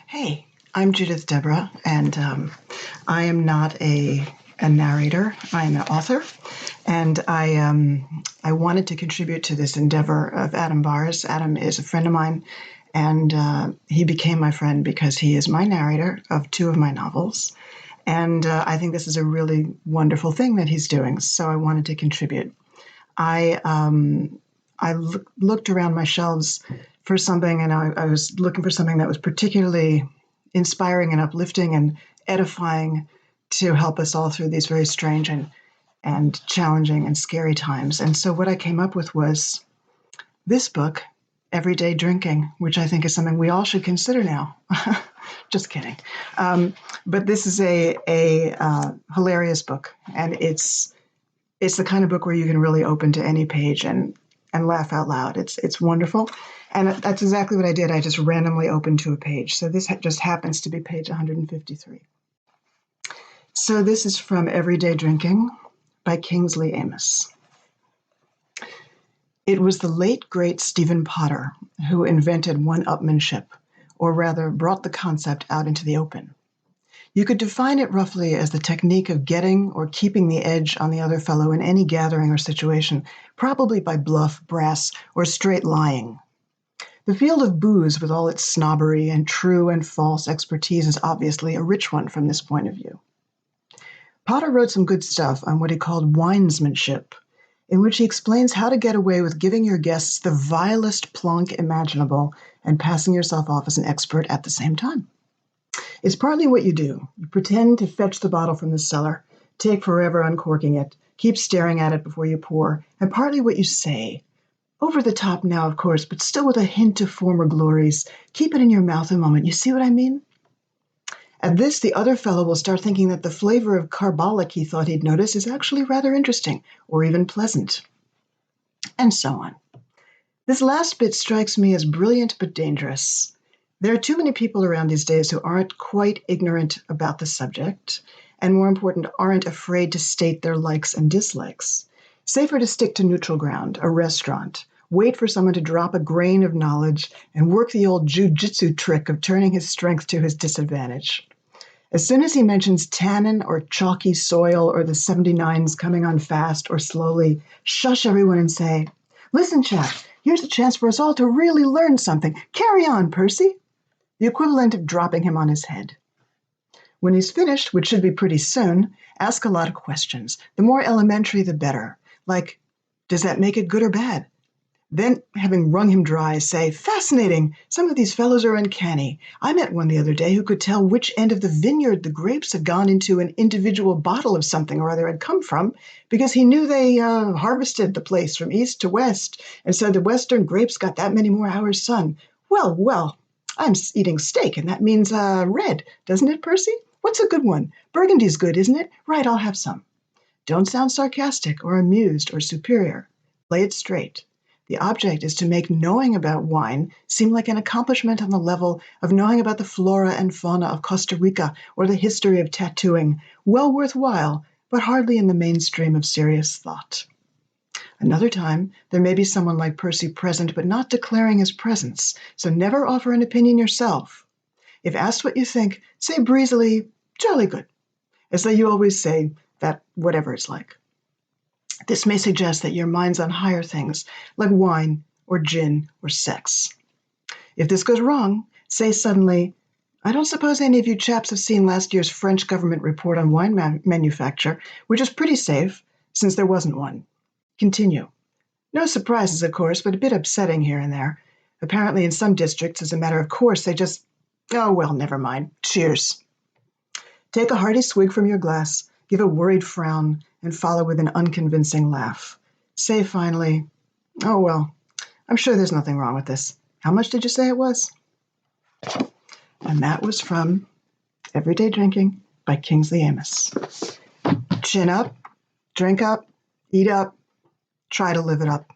Hey, I'm Judith Deborah, and I am not a narrator. I am an author, and I wanted to contribute to this endeavor of Adam Barr's. Adam is a friend of mine, and he became my friend because he is my narrator of two of my novels. And I think this is a really wonderful thing that he's doing, so I wanted to contribute. I looked around my shelves for something, and I was looking for something that was particularly inspiring and uplifting and edifying to help us all through these very strange and challenging and scary times. And so what I came up with was this book, Everyday Drinking, which I think is something we all should consider now. Just kidding. But this is a hilarious book, and it's the kind of book where you can really open to any page and laugh out loud. It's wonderful. And that's exactly what I did. I just randomly opened to a page. So this just happens to be page 153. So this is from Everyday Drinking by Kingsley Amos. It was the late, great Stephen Potter who invented one-upmanship, or rather brought the concept out into the open. You could define it roughly as the technique of getting or keeping the edge on the other fellow in any gathering or situation, probably by bluff, brass, or straight lying. The field of booze, with all its snobbery and true and false expertise, is obviously a rich one from this point of view. Potter wrote some good stuff on what he called winesmanship, in which he explains how to get away with giving your guests the vilest plonk imaginable and passing yourself off as an expert at the same time. It's partly what you do. You pretend to fetch the bottle from the cellar, take forever uncorking it, keep staring at it before you pour, and partly what you say. Over the top now, of course, but still with a hint of former glories. Keep it in your mouth a moment. You see what I mean? At this, the other fellow will start thinking that the flavor of carbolic he thought he'd notice is actually rather interesting, or even pleasant. And so on. This last bit strikes me as brilliant but dangerous. There are too many people around these days who aren't quite ignorant about the subject, and more important, aren't afraid to state their likes and dislikes. Safer to stick to neutral ground, a restaurant, wait for someone to drop a grain of knowledge, and work the old jujitsu trick of turning his strength to his disadvantage. As soon as he mentions tannin or chalky soil or the 79s coming on fast or slowly, shush everyone and say, "Listen, chap, here's a chance for us all to really learn something. Carry on, Percy." The equivalent of dropping him on his head. When he's finished, which should be pretty soon, ask a lot of questions. The more elementary, the better. Like, does that make it good or bad? Then, having wrung him dry, say, "Fascinating. Some of these fellows are uncanny. I met one the other day who could tell which end of the vineyard the grapes had gone into an individual bottle of something or other had come from, because he knew they harvested the place from east to west, and so the western grapes got that many more hours sun. Well, I'm eating steak, and that means red, doesn't it, Percy? What's a good one? Burgundy's good, isn't it? Right, I'll have some." Don't sound sarcastic or amused or superior. Play it straight. The object is to make knowing about wine seem like an accomplishment on the level of knowing about the flora and fauna of Costa Rica or the history of tattooing, well worthwhile, but hardly in the mainstream of serious thought. Another time, there may be someone like Percy present, but not declaring his presence, so never offer an opinion yourself. If asked what you think, say breezily, "Jolly good," as though you always say that whatever it's like. This may suggest that your mind's on higher things, like wine or gin or sex. If this goes wrong, say suddenly, "I don't suppose any of you chaps have seen last year's French government report on wine manufacture, which is pretty safe, since there wasn't one." Continue. No surprises, of course, but a bit upsetting here and there. Apparently in some districts, as a matter of course, they just, "Oh, well, never mind. Cheers." Take a hearty swig from your glass, give a worried frown, and follow with an unconvincing laugh. Say finally, "Oh, well, I'm sure there's nothing wrong with this. How much did you say it was?" And that was from Everyday Drinking by Kingsley Amos. Chin up, drink up, eat up, try to live it up,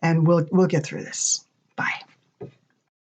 and we'll get through this. Bye.